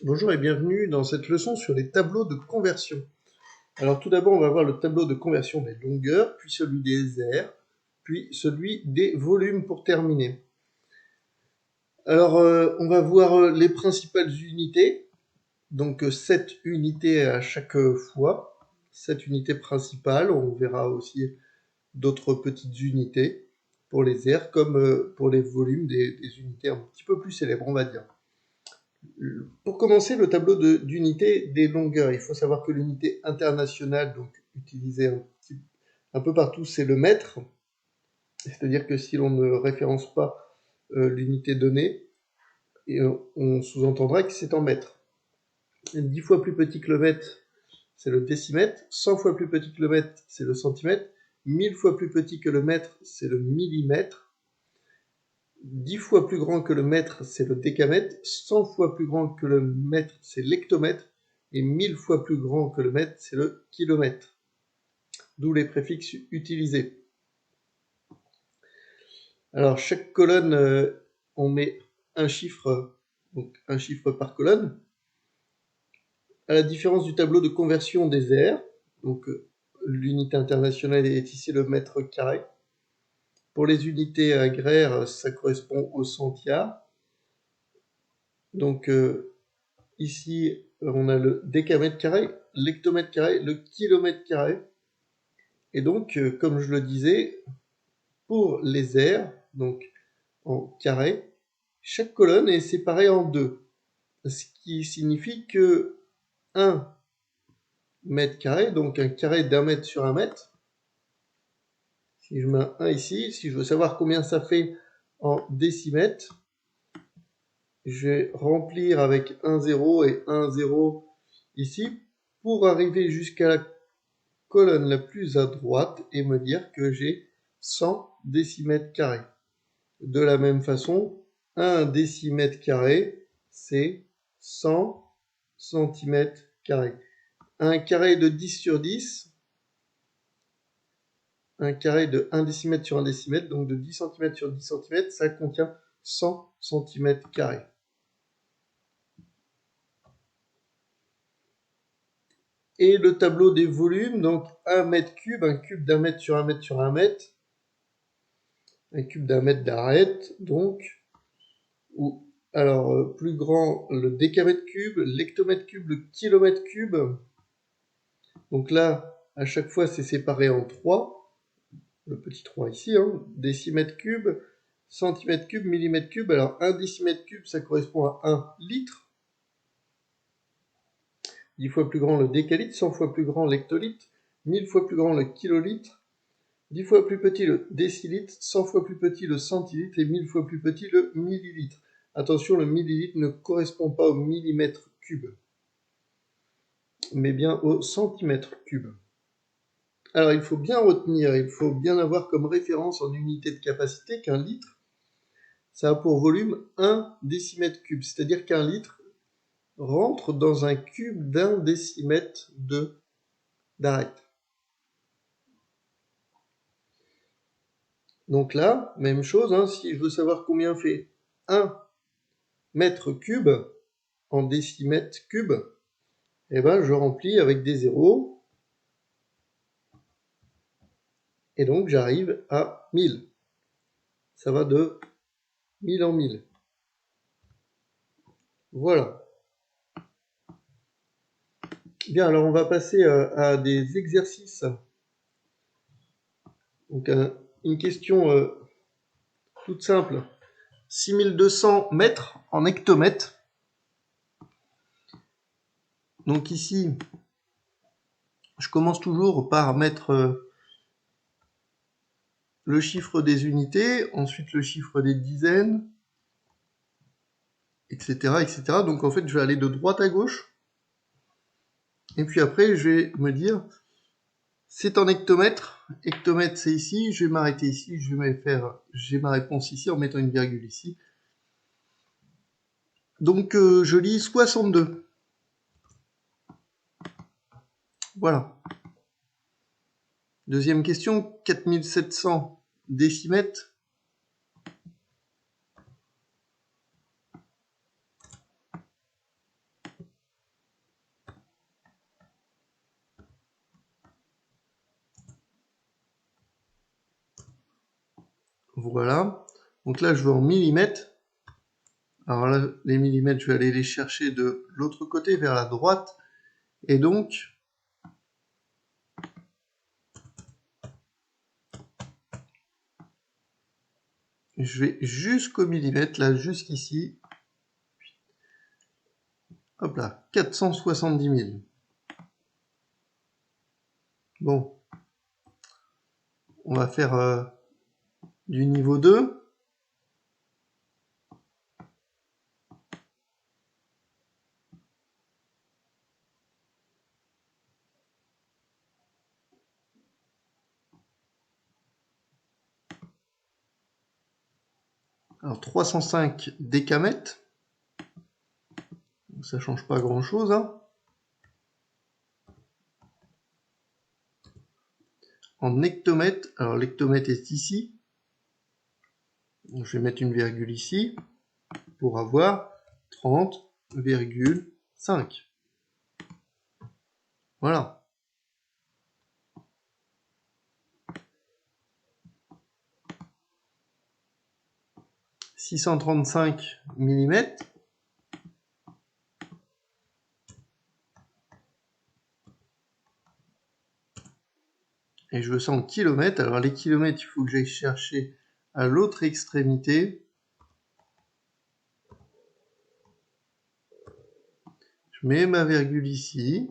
Bonjour et bienvenue dans cette leçon sur les tableaux de conversion. Alors tout d'abord, on va voir le tableau de conversion des longueurs, puis celui des aires, puis celui des volumes pour terminer. Alors on va voir les principales unités, donc 7 unités à chaque fois, 7 unités principales, on verra aussi d'autres petites unités pour les aires, comme pour les volumes des unités un petit peu plus célèbres, on va dire. Pour commencer, le tableau d'unité des longueurs, il faut savoir que l'unité internationale, donc utilisée un peu partout, c'est le mètre. C'est-à-dire que si l'on ne référence pas l'unité donnée, on sous-entendra que c'est en mètres. 10 fois plus petit que le mètre, c'est le décimètre. 100 fois plus petit que le mètre, c'est le centimètre. 1000 fois plus petit que le mètre, c'est le millimètre. 10 fois plus grand que le mètre, c'est le décamètre. 100 fois plus grand que le mètre, c'est l'hectomètre. Et 1000 fois plus grand que le mètre, c'est le kilomètre. D'où les préfixes utilisés. Alors, chaque colonne, on met un chiffre, donc un chiffre par colonne. À la différence du tableau de conversion des aires, donc l'unité internationale est ici le mètre carré. Pour les unités agraires, ça correspond au centiare. Donc ici, on a le décamètre carré, l'hectomètre carré, le kilomètre carré. Et donc, comme je le disais, pour les aires, donc en carré, chaque colonne est séparée en deux. Ce qui signifie que 1 mètre carré, donc un carré d'1 mètre sur 1 mètre, si je mets un 1 ici, si je veux savoir combien ça fait en décimètres, je vais remplir avec un 0 et un 0 ici pour arriver jusqu'à la colonne la plus à droite et me dire que j'ai 100 décimètres carrés. De la même façon, 1 décimètre carré, c'est 100 centimètres carrés. Un carré de 10 sur 10, un carré de 1 décimètre sur 1 décimètre, donc de 10 cm sur 10 cm, ça contient 100 centimètres carrés. Et le tableau des volumes, donc 1 mètre cube, un cube d'1 mètre sur 1 mètre sur 1 mètre, un cube d'1 mètre d'arête, donc, ou alors plus grand le décamètre cube, l'hectomètre cube, le kilomètre cube. Donc là, à chaque fois, c'est séparé en 3, le petit 3 ici, hein, décimètre cube, centimètre cube, millimètre cube. Alors 1 décimètre cube, ça correspond à 1 litre. 10 fois plus grand le décalitre, 100 fois plus grand l'hectolitre, 1000 fois plus grand le kilolitre, 10 fois plus petit le décilitre, 100 fois plus petit le centilitre et 1000 fois plus petit le millilitre. Attention, le millilitre ne correspond pas au millimètre cube, mais bien au centimètre cube. Alors il faut bien retenir, il faut bien avoir comme référence en unité de capacité qu'un litre, ça a pour volume 1 décimètre cube, c'est-à-dire qu'un litre rentre dans un cube d'1 décimètre d'arête. Donc là, même chose, hein, si je veux savoir combien fait 1 mètre cube en décimètre cube, eh ben, je remplis avec des zéros, et donc j'arrive à 1000. Ça va de 1000 en 1000. Voilà. Bien, alors on va passer à des exercices. Donc une question toute simple. 6200 mètres en hectomètres. Donc ici, je commence toujours par mettre le chiffre des unités, ensuite le chiffre des dizaines, etc., etc. Donc en fait, je vais aller de droite à gauche. Et puis après, je vais me dire, c'est en hectomètres. Hectomètre, c'est ici. Je vais m'arrêter ici. J'ai ma réponse ici en mettant une virgule ici. Donc je lis 62. Voilà. Deuxième question, 4700 décimètres. Voilà. Donc là, je veux en millimètres. Alors là, les millimètres, je vais aller les chercher de l'autre côté, vers la droite. Et donc, je vais jusqu'au millimètre, là, jusqu'ici. Hop là, 470 000. Bon, on va faire du niveau 2. Alors 305 décamètres. Ça change pas grand chose, hein. En hectomètres, alors l'hectomètre est ici. Donc, je vais mettre une virgule ici pour avoir 30,5. Voilà. « 635 mm. Et je veux ça en kilomètres. Alors les kilomètres, il faut que j'aille chercher à l'autre extrémité. Je mets ma virgule ici.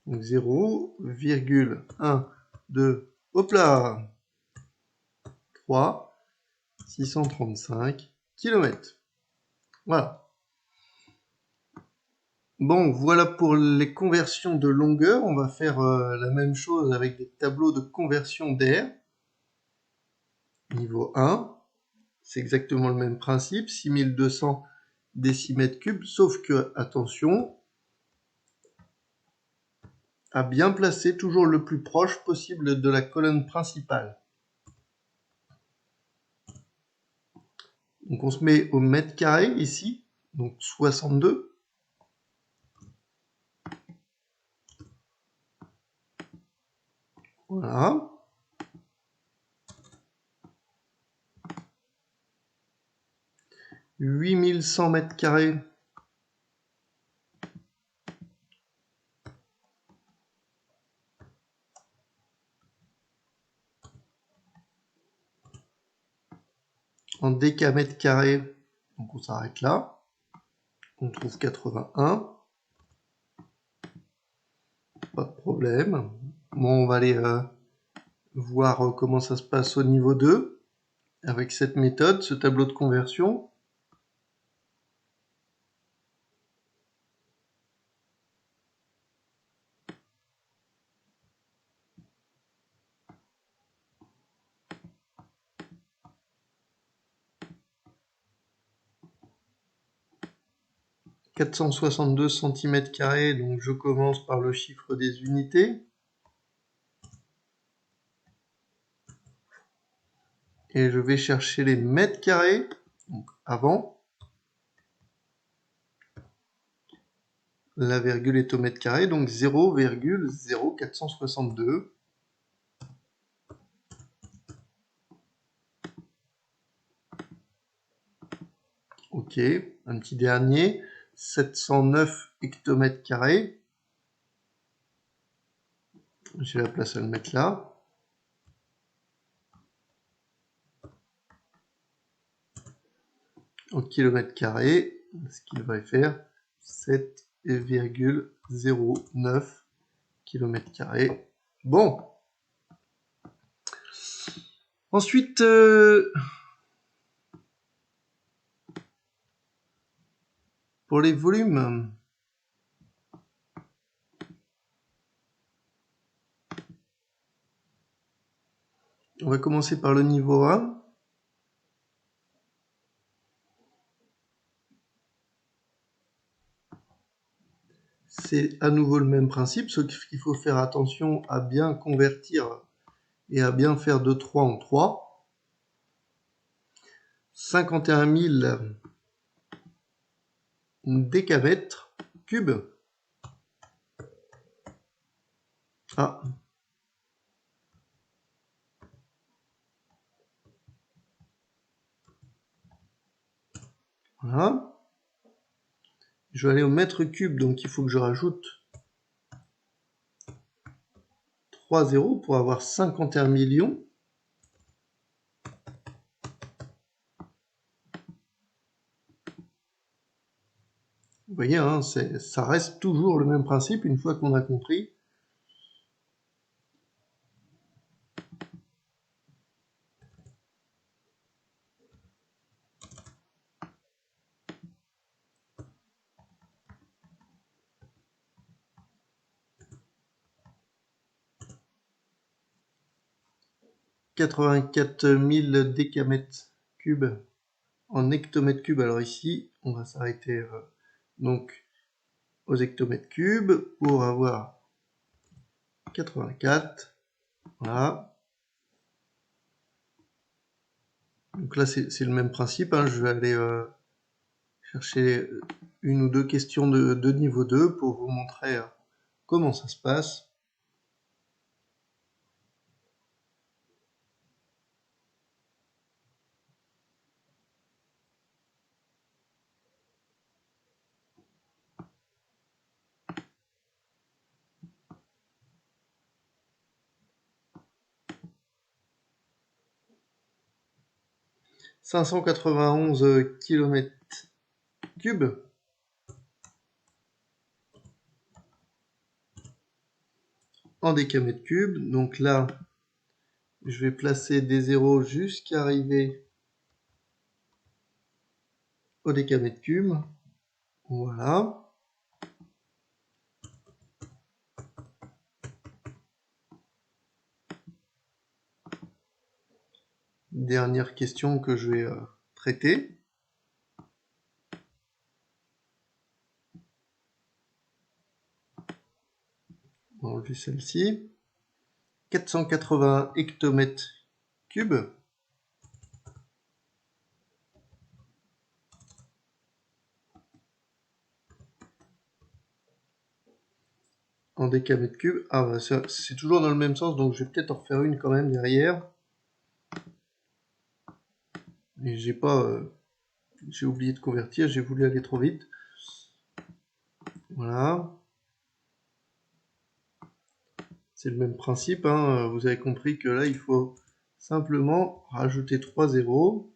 Donc 0,12, hop là, 3, 635 km. Voilà. Bon, voilà pour les conversions de longueur. On va faire la même chose avec des tableaux de conversion d'air. Niveau 1, c'est exactement le même principe, 6200 décimètres cubes, sauf que, attention, à bien placer toujours le plus proche possible de la colonne principale. Donc on se met au mètre carré ici, donc 62. Voilà. « 8100 mètres carrés » en décamètres carrés, donc on s'arrête là. On trouve 81. Pas de problème. Bon, on va aller voir comment ça se passe au niveau 2 avec cette méthode, ce tableau de conversion. « 462 cm², donc je commence par le chiffre des unités. Et je vais chercher les mètres carrés, donc avant. La virgule est au mètre carré, donc 0,0462. Ok, un petit dernier, 709 hectomètres carrés. J'ai la place à le mettre là. Au kilomètre carré, ce qu'il va faire 7,09 km carrés. Bon. Ensuite, pour les volumes, on va commencer par le niveau 1. C'est à nouveau le même principe, sauf qu'il faut faire attention à bien convertir et à bien faire de 3 en 3. 51 000 décamètres cubes. Ah. Voilà. Je vais aller au mètre cube, donc il faut que je rajoute 3 zéros pour avoir 51 millions. Vous voyez, hein, ça reste toujours le même principe une fois qu'on a compris. « 84 000 décamètres cubes en hectomètres cubes. Alors ici, on va s'arrêter donc aux hectomètres cubes pour avoir 84. Voilà. Donc là, c'est le même principe. Hein. Je vais aller chercher une ou deux questions de niveau 2 pour vous montrer comment ça se passe. « 591 km cubes en décamètres cubes. Donc là, je vais placer des zéros jusqu'à arriver au décamètre cube. Voilà. Dernière question que je vais traiter. On va enlever celle-ci. 480 hectomètres cubes en décamètres cubes. Ah bah c'est toujours dans le même sens, donc je vais peut-être en refaire une quand même derrière. Et j'ai oublié de convertir, j'ai voulu aller trop vite. Voilà. C'est le même principe, hein. Vous avez compris que là il faut simplement rajouter 3 zéros.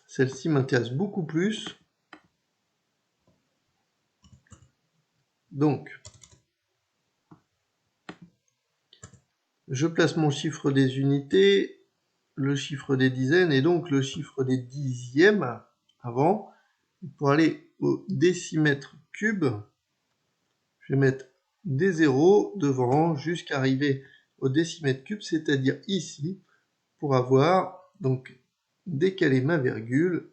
Celle-ci m'intéresse beaucoup plus. Donc, je place mon chiffre des unités, le chiffre des dizaines et donc le chiffre des dixièmes avant. Pour aller au décimètre cube, je vais mettre des zéros devant jusqu'à arriver au décimètre cube, c'est-à-dire ici, pour avoir, donc, décalé ma virgule,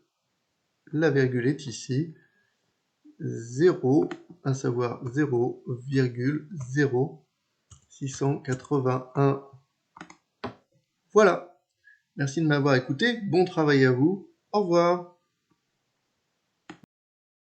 la virgule est ici, 0, à savoir 0,0681. Voilà. Merci de m'avoir écouté. Bon travail à vous. Au revoir.